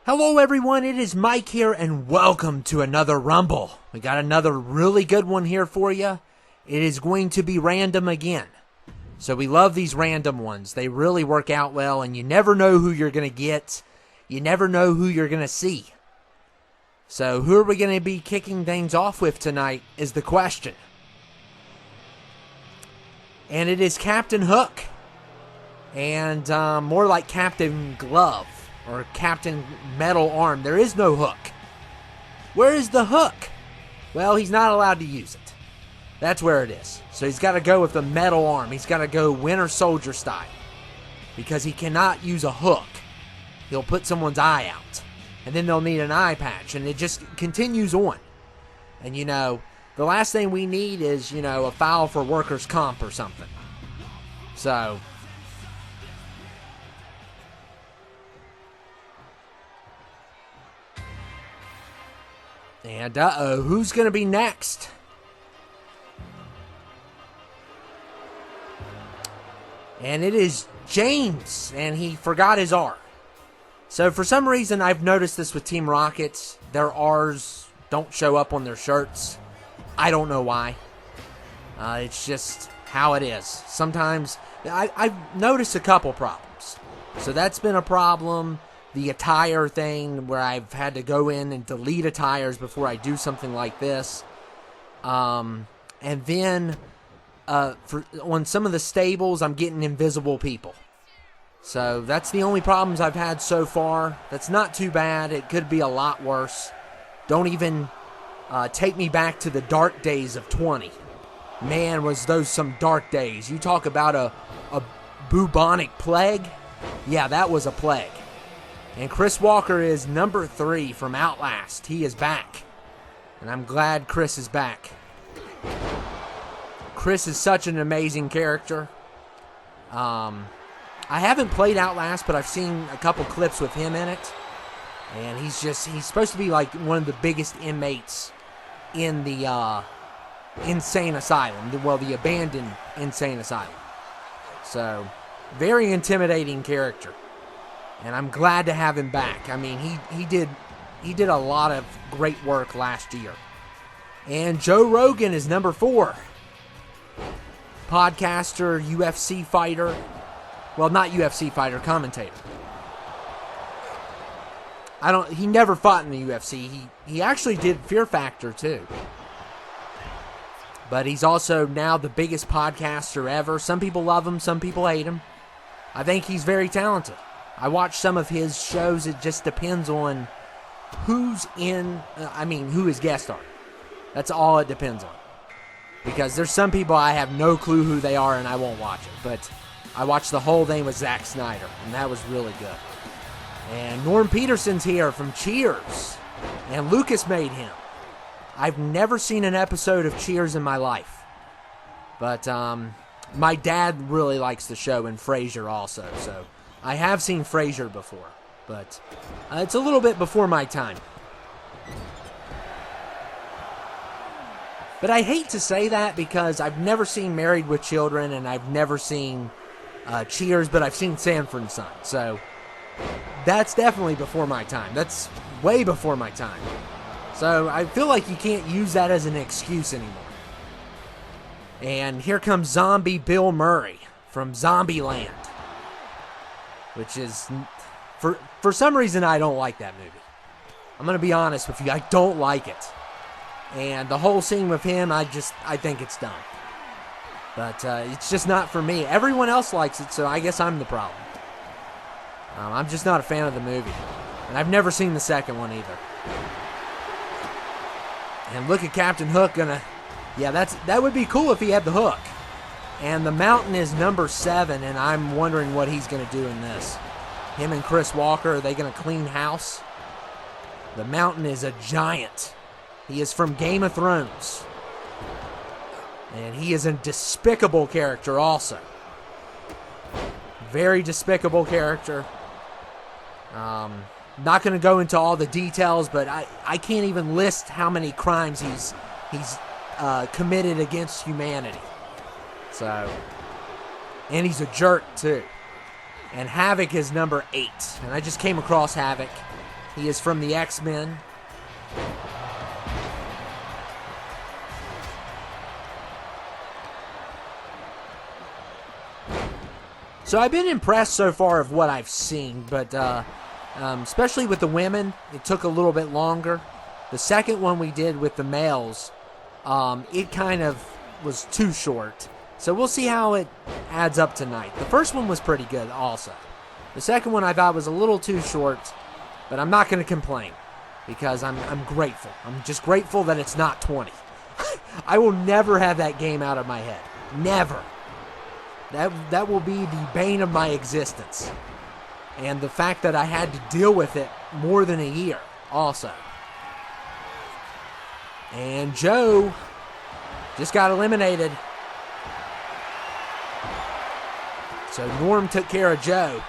Hello everyone, it is Mike here and welcome to another Rumble. We got another really good one here for you. It is going to be random again. So we love these random ones. They really work out well and you never know who you're going to get. You never know who you're going to see. So who are we going to be kicking things off with tonight is the question. And it is Captain Hook. And more like Captain Glove. Or Captain Metal Arm. There is no hook. Where is the hook? Well, he's not allowed to use it. That's where it is. So he's got to go with the metal arm. He's got to go Winter Soldier style. Because he cannot use a hook. He'll put someone's eye out. And then they'll need an eye patch. And it just continues on. And the last thing we need is, a file for workers' comp or something. So and who's going to be next? And it is James, and he forgot his R. So for some reason, I've noticed this with Team Rockets. Their R's don't show up on their shirts. I don't know why. It's just how it is. Sometimes, I've noticed a couple problems. So that's been a problem. The attire thing where I've had to go in and delete attires before I do something like this. And then on some of the stables, I'm getting invisible people. So that's the only problems I've had so far. That's not too bad. It could be a lot worse. Don't even take me back to the dark days of 20. Man, was those some dark days. You talk about a bubonic plague. Yeah, that was a plague. And Chris Walker is number 3 from Outlast. He is back. And I'm glad Chris is back. Chris is such an amazing character. I haven't played Outlast, but I've seen a couple clips with him in it. And he's supposed to be like one of the biggest inmates in the insane asylum. Well, the abandoned insane asylum. So, very intimidating character. And I'm glad to have him back. I mean, he did a lot of great work last year. And Joe Rogan is number 4. Podcaster, UFC fighter. Well, not UFC fighter, commentator. He never fought in the UFC. He actually did Fear Factor too. But he's also now the biggest podcaster ever. Some people love him, some people hate him. I think he's very talented. I watch some of his shows. It just depends on who's who his guests are. That's all it depends on. Because there's some people I have no clue who they are and I won't watch it. But I watched the whole thing with Zack Snyder, and that was really good. And Norm Peterson's here from Cheers. And Lucas made him. I've never seen an episode of Cheers in my life. But my dad really likes the show, and Frasier also, so I have seen Frasier before, but it's a little bit before my time. But I hate to say that because I've never seen Married with Children and I've never seen Cheers, but I've seen Sanford and Son. So that's definitely before my time. That's way before my time. So I feel like you can't use that as an excuse anymore. And here comes Zombie Bill Murray from Zombieland. Which is, for some reason, I don't like that movie. I'm going to be honest with you, I don't like it. And the whole scene with him, I think it's dumb. But it's just not for me. Everyone else likes it, so I guess I'm the problem. I'm just not a fan of the movie. And I've never seen the second one either. And look at Captain Hook that would be cool if he had the hook. And the Mountain is number 7, and I'm wondering what he's going to do in this. Him and Chris Walker, are they going to clean house? The Mountain is a giant. He is from Game of Thrones. And he is a despicable character also. Very despicable character. Not going to go into all the details, but I can't even list how many crimes he's committed against humanity. So, and he's a jerk too. And Havoc is number 8. And I just came across Havoc. He is from the X-Men. So I've been impressed so far of what I've seen, but especially with the women, it took a little bit longer. The second one we did with the males, it kind of was too short. So we'll see how it adds up tonight. The first one was pretty good also. The second one I thought was a little too short, but I'm not going to complain because I'm grateful. I'm just grateful that it's not 20. I will never have that game out of my head. Never. That will be the bane of my existence. And the fact that I had to deal with it more than a year also. And Joe just got eliminated. So Norm took care of Joe.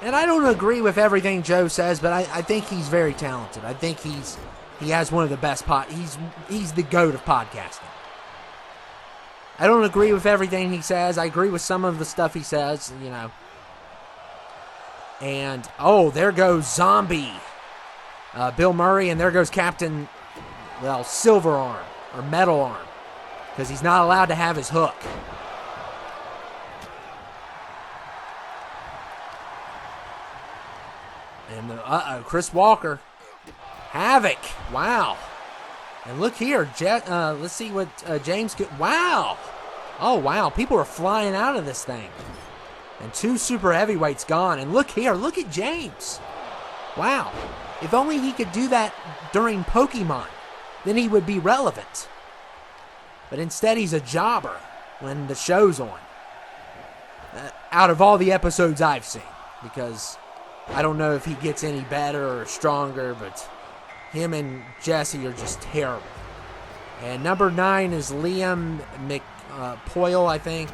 And I don't agree with everything Joe says, but I think he's very talented. I think he has one of the best he's the GOAT of podcasting. I don't agree with everything he says. I agree with some of the stuff he says, you know. And, oh, there goes Zombie. Bill Murray, and there goes Captain, well, Silver Arm, or Metal Arm, because he's not allowed to have his hook. And, Chris Walker. Havoc. Wow. And look here. Let's see what James could. Wow. Oh, wow. People are flying out of this thing. And 2 super heavyweights gone. And look here. Look at James. Wow. If only he could do that during Pokemon, then he would be relevant. But instead, he's a jobber when the show's on. Out of all the episodes I've seen. Because I don't know if he gets any better or stronger, but him and Jesse are just terrible. And number 9 is Liam McPoyle, I think.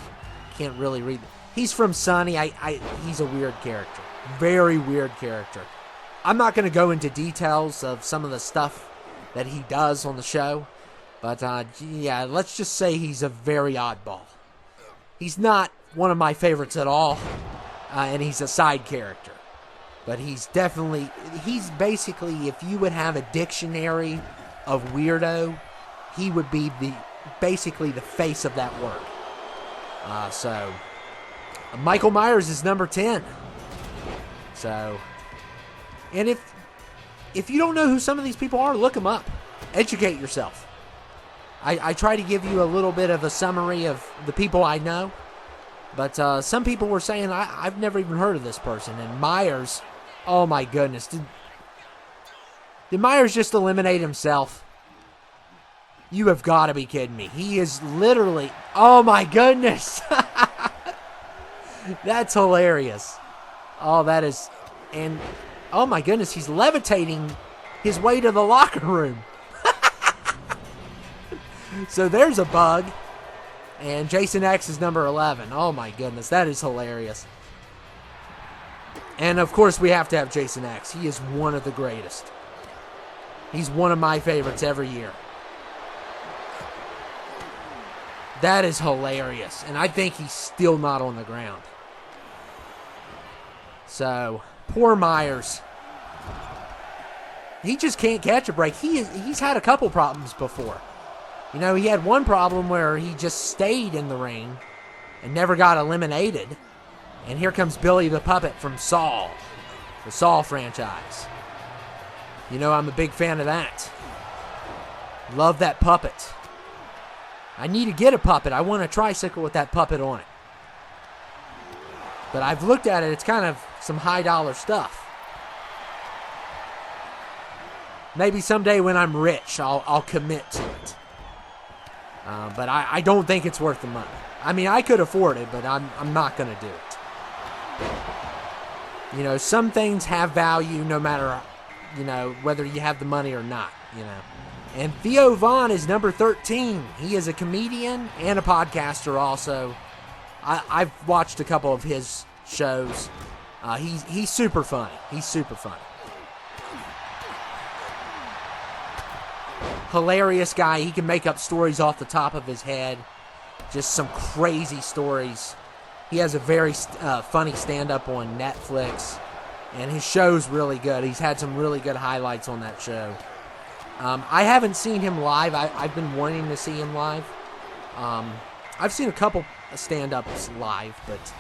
Can't really read. He's from Sunny. He's a weird character. Very weird character. I'm not going to go into details of some of the stuff that he does on the show. But, yeah, let's just say he's a very oddball. He's not one of my favorites at all. And he's a side character. But he's basically, if you would have a dictionary of weirdo, he would be basically the face of that word. So, Michael Myers is number 10. So, and if you don't know who some of these people are, look them up. Educate yourself. I try to give you a little bit of a summary of the people I know. But some people were saying, I've never even heard of this person. And Myers, oh my goodness. Did Myers just eliminate himself? You have got to be kidding me. He is literally, oh my goodness. That's hilarious. Oh, that is, and oh my goodness, he's levitating his way to the locker room. So there's a bug. And Jason X is number 11. Oh my goodness, that is hilarious. And of course we have to have Jason X. He is one of the greatest. He's one of my favorites every year. That is hilarious. And I think he's still not on the ground. So, poor Myers. He just can't catch a break. He's had a couple problems before. You know, he had one problem where he just stayed in the ring and never got eliminated. And here comes Billy the Puppet from Saw, the Saw franchise. You know, I'm a big fan of that. Love that puppet. I need to get a puppet. I want a tricycle with that puppet on it. But I've looked at it. It's kind of some high-dollar stuff. Maybe someday when I'm rich, I'll commit to it. But I don't think it's worth the money. I mean, I could afford it, but I'm not going to do it. You know, some things have value no matter, you know, whether you have the money or not, you know. And Theo Vaughn is number 13. He is a comedian and a podcaster also. I've watched a couple of his shows. He's super funny. He's super funny. hilarious guy. He can make up stories off the top of his head. Just some crazy stories. He has a very funny stand-up on Netflix, and his show's really good. He's had some really good highlights on that show. I haven't seen him live. I've been wanting to see him live. I've seen a couple stand-ups live, but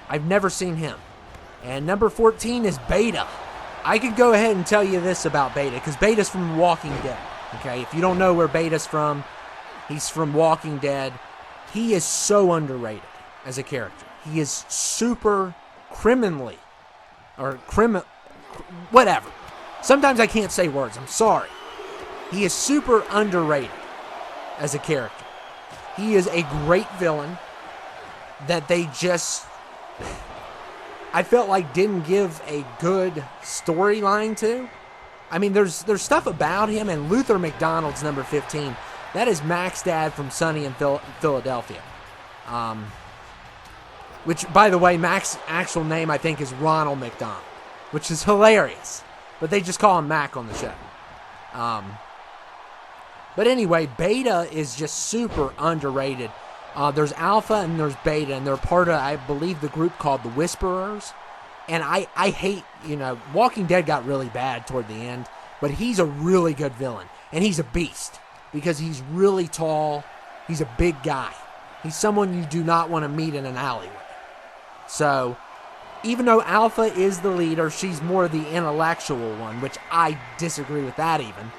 I've never seen him. And number 14 is Beta. I could go ahead and tell you this about Beta, because Beta's from Walking Dead. Okay, if you don't know where Beta's from, he's from Walking Dead. He is so underrated as a character. He is super criminally, or whatever. Sometimes I can't say words. I'm sorry. He is super underrated as a character. He is a great villain that they just, I felt like, didn't give a good storyline to. I mean, there's stuff about him, and Luther McDonald's number 15. That is Mac's dad from Sunny in Philadelphia. Which, by the way, Mac's actual name, I think, is Ronald McDonald, which is hilarious. But they just call him Mac on the show. But anyway, Beta is just super underrated. There's Alpha and there's Beta, and they're part of, I believe, the group called the Whisperers. And I hate, Walking Dead got really bad toward the end, but he's a really good villain. And he's a beast, because he's really tall. He's a big guy. He's someone you do not want to meet in an alleyway. So, even though Alpha is the leader, she's more the intellectual one, which I disagree with that even.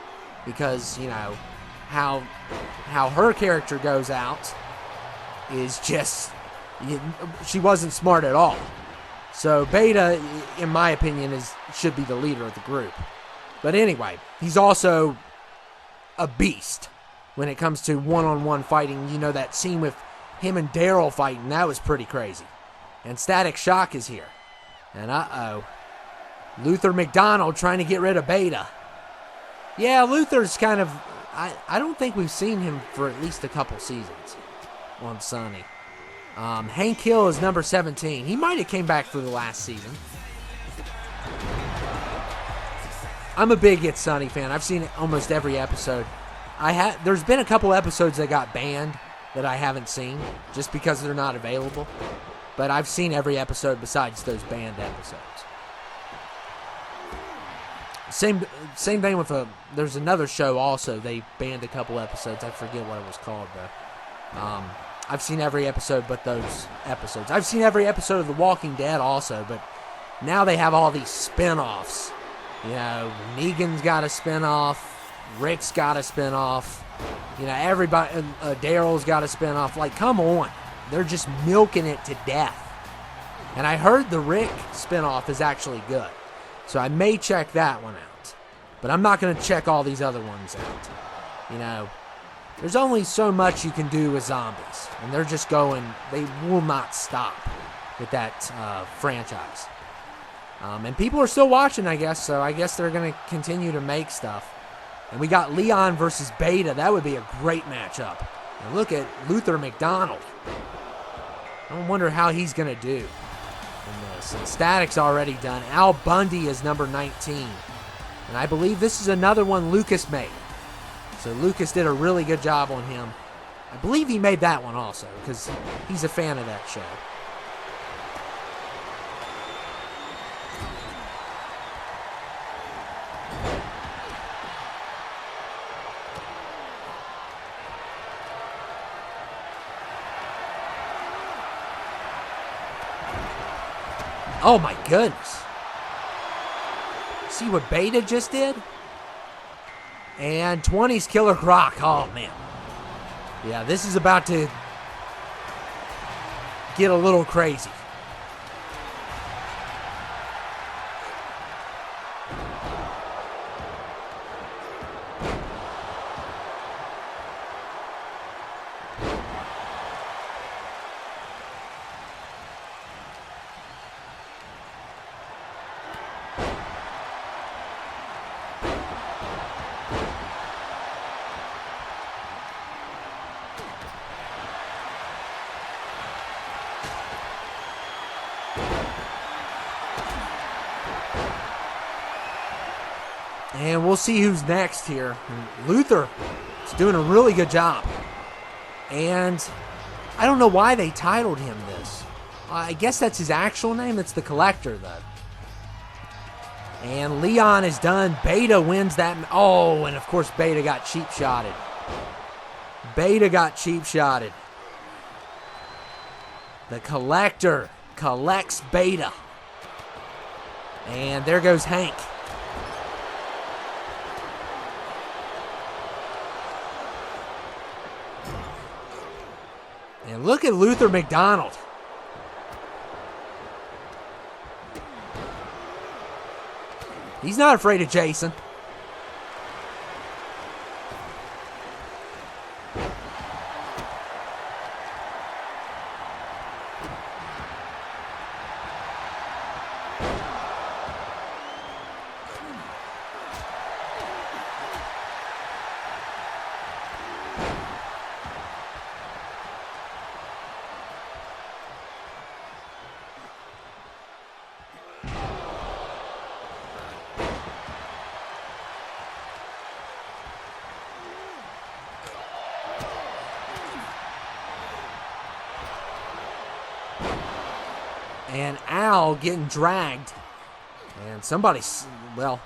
Because, how her character goes out is just, she wasn't smart at all. So Beta, in my opinion, should be the leader of the group. But anyway, he's also a beast when it comes to one-on-one fighting. That scene with him and Daryl fighting, that was pretty crazy. And Static Shock is here. And Luther McDonald trying to get rid of Beta. Yeah, Luther's kind of, I don't think we've seen him for at least a couple seasons on Sunny. Hank Hill is number 17. He might have came back for the last season. I'm a big It's Sunny fan. I've seen almost every episode. There's been a couple episodes that got banned that I haven't seen just because they're not available. But I've seen every episode besides those banned episodes. Same thing with there's another show also. They banned a couple episodes. I forget what it was called though. I've seen every episode but those episodes. I've seen every episode of The Walking Dead also, but now they have all these spin-offs. Negan's got a spin-off. Rick's got a spin-off. Everybody, Daryl's got a spin-off. Like, come on. They're just milking it to death. And I heard the Rick spin-off is actually good. So I may check that one out. But I'm not going to check all these other ones out. There's only so much you can do with zombies. And they're just they will not stop with that franchise. And people are still watching, I guess. So I guess they're going to continue to make stuff. And we got Leon versus Beta. That would be a great matchup. And look at Luther McDonald. I wonder how he's going to do in this. And Static's already done. Al Bundy is number 19. And I believe this is another one Lucas made. So Lucas did a really good job on him. I believe he made that one also, because he's a fan of that show. Oh my goodness. See what Beta just did? And 20's Killer Croc. Oh man. Yeah, this is about to get a little crazy. And we'll see who's next here. Luther is doing a really good job. And I don't know why they titled him this. I guess that's his actual name. It's the Collector, though. And Leon is done. Beta wins that. Oh, and of course Beta got cheap-shotted. Beta got cheap-shotted. The Collector collects Beta. And there goes Hank. And look at Luther McDonald. He's not afraid of Jason. And Al getting dragged. And somebody's, well,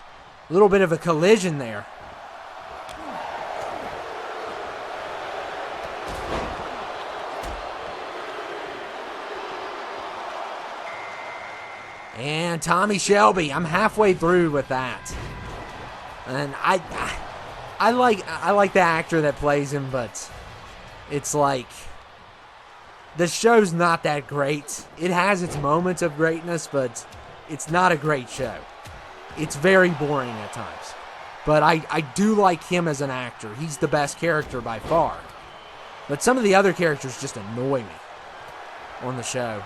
a little bit of a collision there. And Tommy Shelby, I'm halfway through with that. And I like the actor that plays him, but it's like, the show's not that great. It has its moments of greatness, but it's not a great show. It's very boring at times. But I do like him as an actor. He's the best character by far. But some of the other characters just annoy me on the show.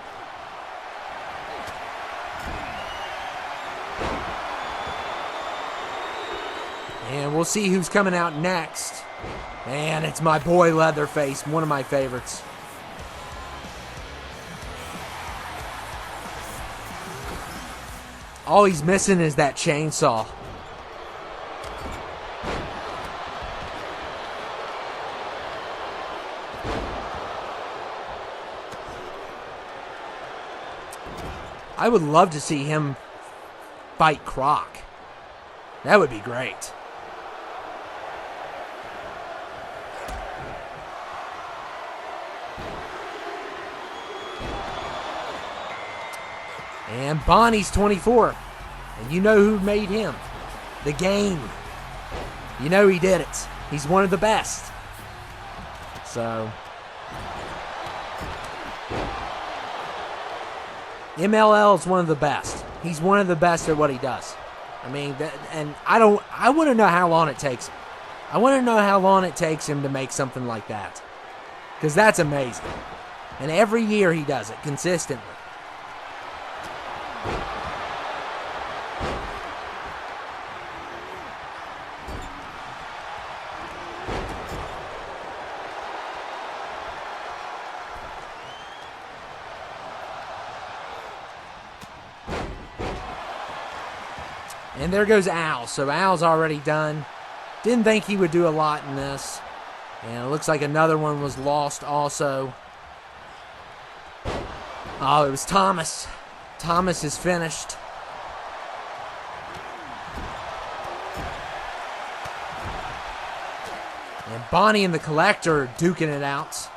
And we'll see who's coming out next. And it's my boy Leatherface, one of my favorites. All he's missing is that chainsaw. I would love to see him fight Croc. That would be great. And Bonnie's 24. And you know who made him. The Game. You know he did it. He's one of the best. So. MLL is one of the best. He's one of the best at what he does. I mean, and I want to know how long it takes him. I want to know how long it takes him to make something like that. Because that's amazing. And every year he does it consistently. And there goes Al. So Al's already done. Didn't think he would do a lot in this. And it looks like another one was lost also. Oh, it was Thomas. Thomas is finished. And Bonnie and the Collector are duking it out.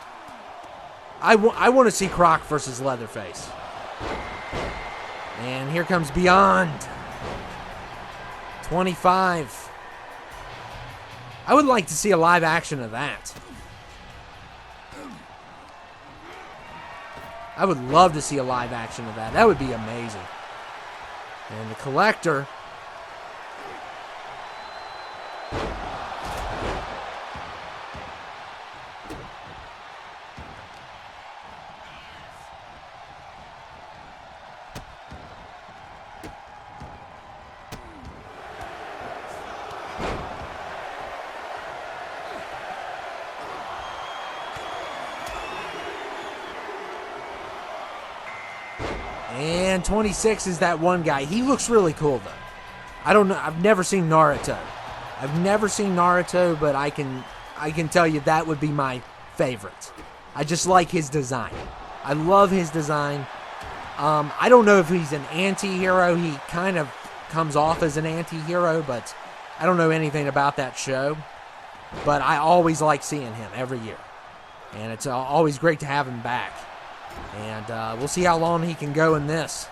I want to see Croc versus Leatherface. And here comes Beyond. 25. I would like to see a live action of that. I would love to see a live action of that. That would be amazing. And the Collector. And 26 is that one guy. He looks really cool, though. I don't know. I've never seen Naruto. But I can tell you that would be my favorite. I just like his design. I love his design. I don't know if he's an anti-hero. He kind of comes off as an anti-hero, but I don't know anything about that show. But I always like seeing him every year. And it's always great to have him back. And we'll see how long he can go in this.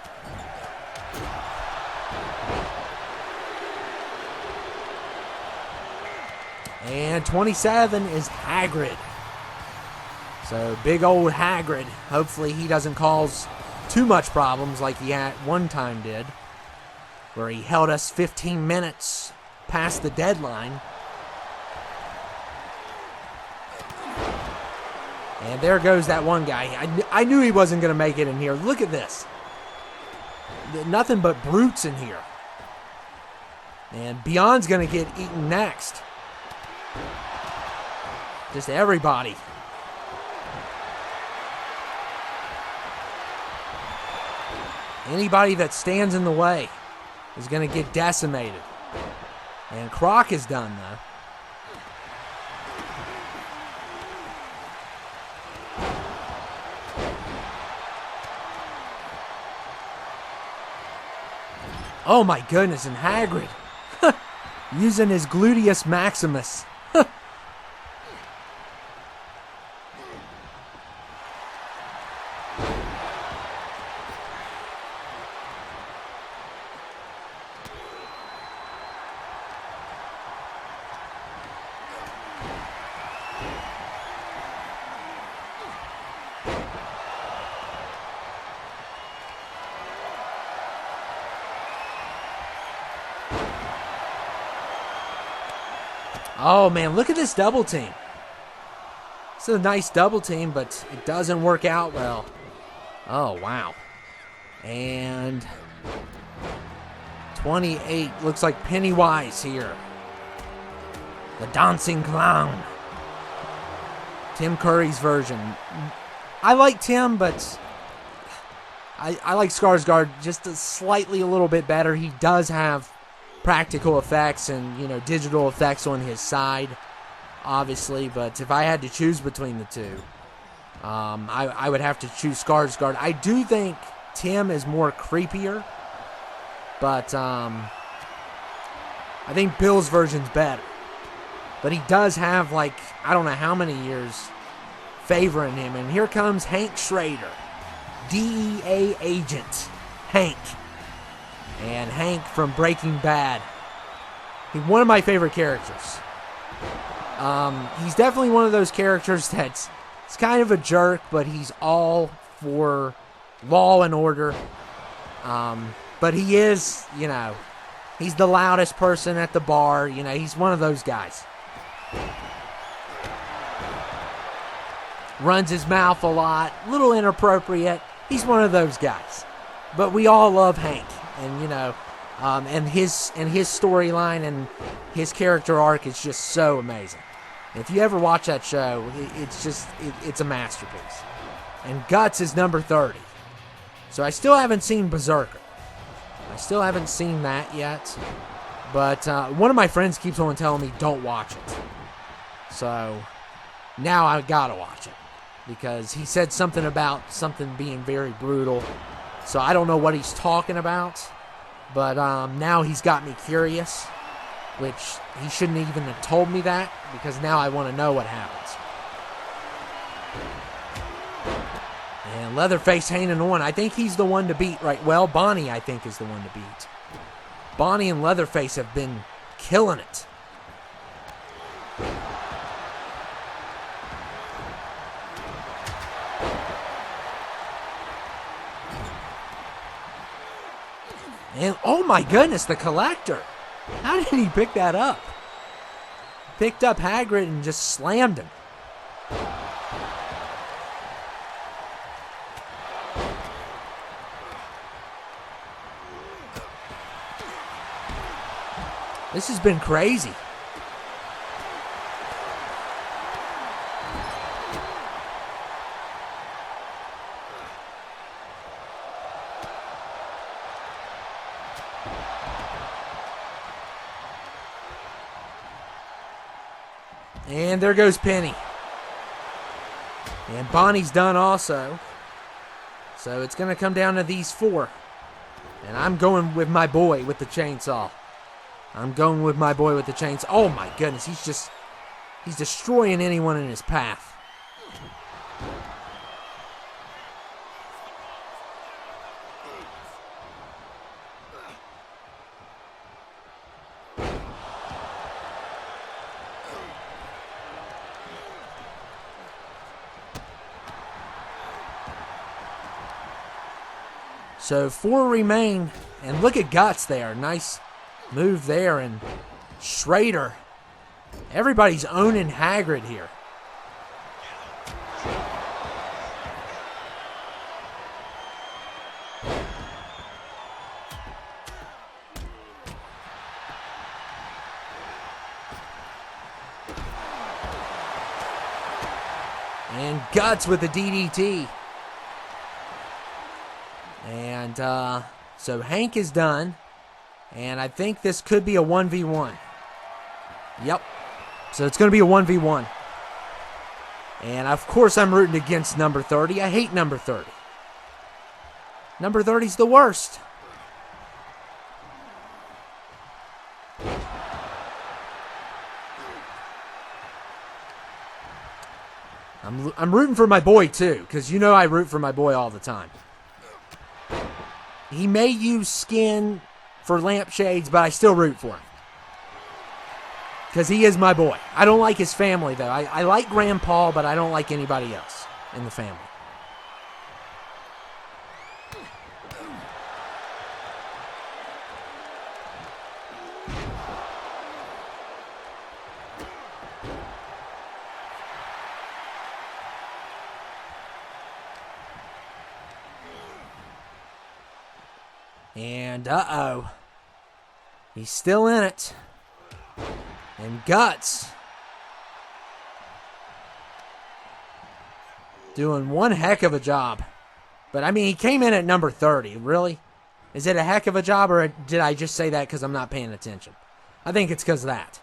And 27 is Hagrid. So big old Hagrid. Hopefully he doesn't cause too much problems like he at one time did, where he held us 15 minutes past the deadline. And there goes that one guy. I knew he wasn't going to make it in here. Look at this. Nothing but brutes in here. And Beyond's going to get eaten next. Just everybody. Anybody that stands in the way is going to get decimated. And Croc is done, though. Oh my goodness, and Hagrid using his gluteus maximus. Oh man, look at this double team. It's a nice double team, but it doesn't work out well. Oh, wow. And 28 looks like Pennywise here. The dancing clown. Tim Curry's version. I like Tim, but I like Skarsgård just slightly a little bit better. He does have practical effects and, you know, digital effects on his side, obviously, but if I had to choose between the two, I would have to choose Skarsgård. I do think Tim is more creepier, but I think Bill's version's better. But he does have, like, I don't know how many years favoring him. And here comes Hank Schrader, DEA agent Hank. And Hank from Breaking Bad. He's one of my favorite characters. He's definitely one of those characters that's kind of a jerk, but he's all for law and order. But he is, you know, he's the loudest person at the bar. You know, he's one of those guys. Runs his mouth a lot, a little inappropriate. He's one of those guys. But we all love Hank. And, you know, and his storyline and his character arc is just so amazing. If you ever watch that show, it's a masterpiece. And Guts is number 30. So I still haven't seen Berserker. I still haven't seen that yet. But one of my friends keeps on telling me, don't watch it. So now I gotta watch it. Because he said something about something being very brutal. So I don't know what he's talking about, but now he's got me curious, which he shouldn't even have told me that, because now I want to know what happens. And Leatherface hanging on. I think he's the one to beat, right? Well, Bonnie, I think, is the one to beat. Bonnie and Leatherface have been killing it. And, oh my goodness, the Collector. How did he pick that up? Picked up Hagrid and just slammed him. This has been crazy. And there goes Penny. And Bonnie's done also. So it's going to come down to these 4. And I'm going with my boy with the chainsaw. Oh my goodness, he's destroying anyone in his path. So 4 remain, and look at Guts there. Nice move there, and Schrader. Everybody's owning Hagrid here. And Guts with the DDT. And so Hank is done. And I think this could be a 1v1. Yep. So it's going to be a 1v1. And of course I'm rooting against number 30. I hate number 30. Number 30's the worst. I'm rooting for my boy too, because you know I root for my boy all the time. He may use skin for lampshades, but I still root for him. Because he is my boy. I don't like his family, though. I like Grandpa, but I don't like anybody else in the family. And uh-oh. He's still in it. And Guts doing one heck of a job. But, I mean, he came in at number 30. Really? Is it a heck of a job, or did I just say that because I'm not paying attention? I think it's because of that.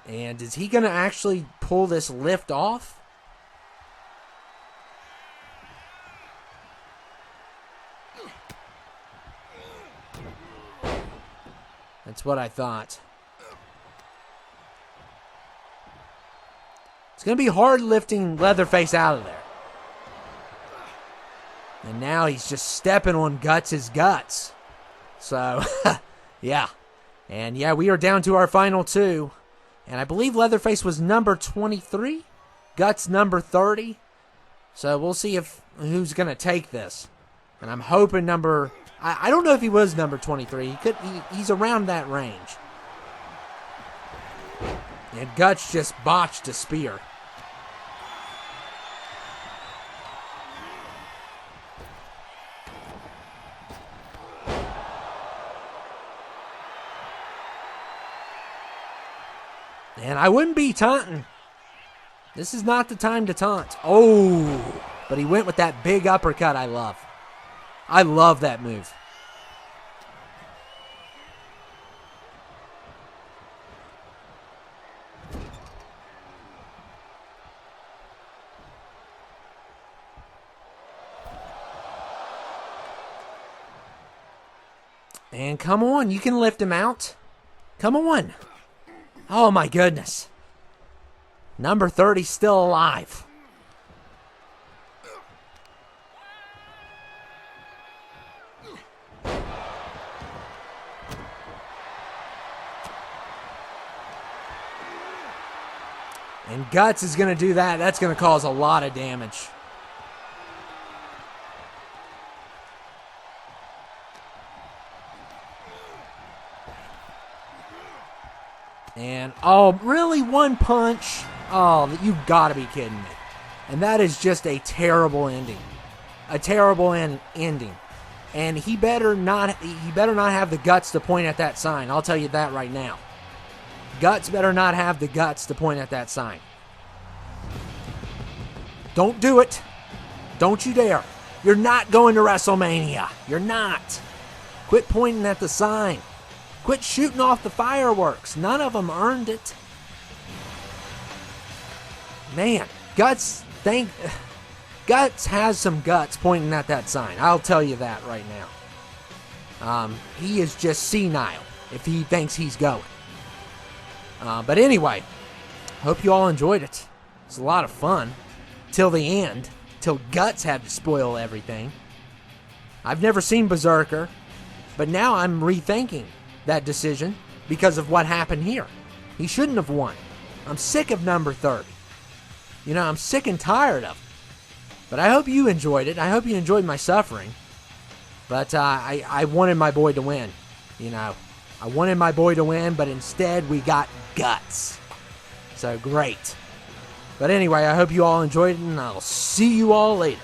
And is he going to actually pull this lift off? That's what I thought. It's going to be hard lifting Leatherface out of there. And now he's just stepping on Guts' guts. So, yeah. And yeah, we are down to our final 2. And I believe Leatherface was number 23. Guts number 30. So we'll see who's going to take this. And I'm hoping number... I don't know if he was number 23. He's around that range. And Guts just botched a spear. And I wouldn't be taunting. This is not the time to taunt. Oh, but he went with that big uppercut I love. I love that move. And come on, you can lift him out. Come on. Oh my goodness. Number 30's still alive. And Guts is going to do that. That's going to cause a lot of damage. And, oh, really? One punch? Oh, you've got to be kidding me. And that is just a terrible ending. A terrible ending. And he better not have the guts to point at that sign. I'll tell you that right now. Guts better not have the guts to point at that sign. Don't do it. Don't you dare. You're not going to WrestleMania. You're not. Quit pointing at the sign. Quit shooting off the fireworks. None of them earned it. Man, Guts has some guts pointing at that sign. I'll tell you that right now. He is just senile if he thinks he's going. But anyway, hope you all enjoyed it. It's a lot of fun. Till the end. Till Guts had to spoil everything. I've never seen Berserker, but now I'm rethinking that decision because of what happened here. He shouldn't have won. I'm sick of number 30. You know, I'm sick and tired of it. But I hope you enjoyed it. I hope you enjoyed my suffering. But I wanted my boy to win. You know, I wanted my boy to win, but instead we got Guts. So great. But anyway, I hope you all enjoyed it, and I'll see you all later.